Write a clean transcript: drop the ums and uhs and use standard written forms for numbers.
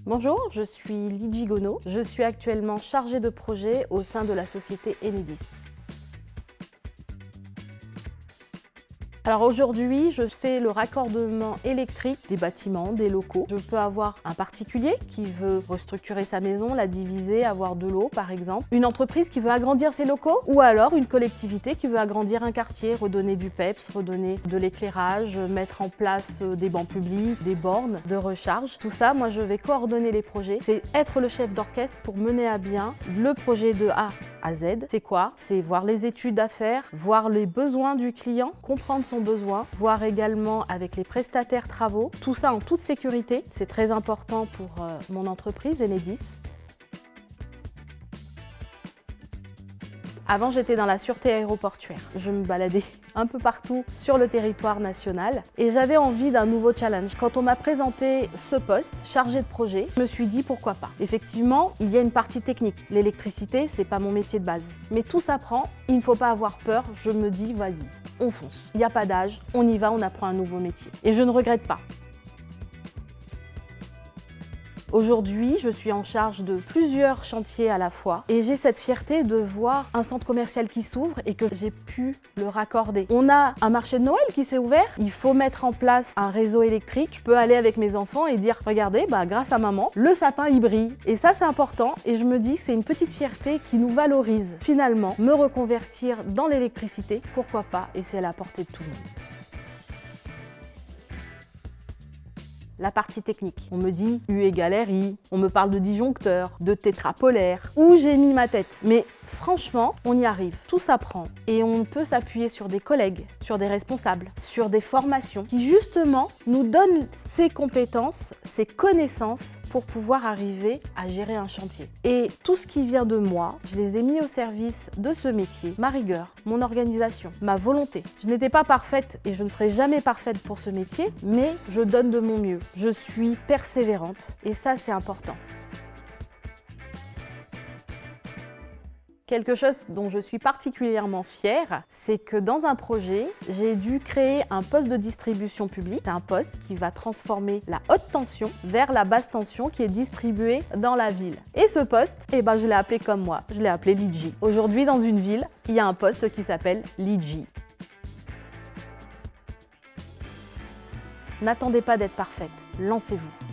Bonjour, je suis Lidji Gonneau. Je suis actuellement chargée de projet au sein de la société Enedis. Alors aujourd'hui, je fais le raccordement électrique des bâtiments, des locaux. Je peux avoir un particulier qui veut restructurer sa maison, la diviser, avoir de l'eau par exemple. Une entreprise qui veut agrandir ses locaux ou alors une collectivité qui veut agrandir un quartier, redonner du PEPS, redonner de l'éclairage, mettre en place des bancs publics, des bornes de recharge. Tout ça, moi je vais coordonner les projets. C'est être le chef d'orchestre pour mener à bien le projet de A à Z. C'est quoi? C'est voir les études à faire, voir les besoins du client, comprendre son besoin, voir également avec les prestataires travaux, tout ça en toute sécurité. C'est très important pour mon entreprise Enedis. Avant, j'étais dans la sûreté aéroportuaire. Je me baladais un peu partout sur le territoire national et j'avais envie d'un nouveau challenge. Quand on m'a présenté ce poste, chargé de projet, je me suis dit pourquoi pas. Effectivement, il y a une partie technique. L'électricité, c'est pas mon métier de base. Mais tout s'apprend, il ne faut pas avoir peur. Je me dis, vas-y, on fonce. Il n'y a pas d'âge, on y va, on apprend un nouveau métier. Et je ne regrette pas. Aujourd'hui, je suis en charge de plusieurs chantiers à la fois et j'ai cette fierté de voir un centre commercial qui s'ouvre et que j'ai pu le raccorder. On a un marché de Noël qui s'est ouvert, il faut mettre en place un réseau électrique. Je peux aller avec mes enfants et dire, regardez, grâce à maman, le sapin il brille. Et ça c'est important et je me dis que c'est une petite fierté qui nous valorise. Finalement, me reconvertir dans l'électricité, pourquoi pas, et c'est à la portée de tout le monde. La partie technique. On me dit U égale RI, on me parle de disjoncteur, de tétrapolaire, où j'ai mis ma tête. Mais franchement, on y arrive. Tout s'apprend et on peut s'appuyer sur des collègues, sur des responsables, sur des formations qui justement nous donnent ces compétences, ces connaissances pour pouvoir arriver à gérer un chantier. Et tout ce qui vient de moi, je les ai mis au service de ce métier. Ma rigueur, mon organisation, ma volonté. Je n'étais pas parfaite et je ne serai jamais parfaite pour ce métier, mais je donne de mon mieux. Je suis persévérante et ça c'est important. Quelque chose dont je suis particulièrement fière, c'est que dans un projet, j'ai dû créer un poste de distribution publique. C'est un poste qui va transformer la haute tension vers la basse tension qui est distribuée dans la ville. Et ce poste, je l'ai appelé comme moi, je l'ai appelé Lidji. Aujourd'hui, dans une ville, il y a un poste qui s'appelle Lidji. N'attendez pas d'être parfaite, lancez-vous.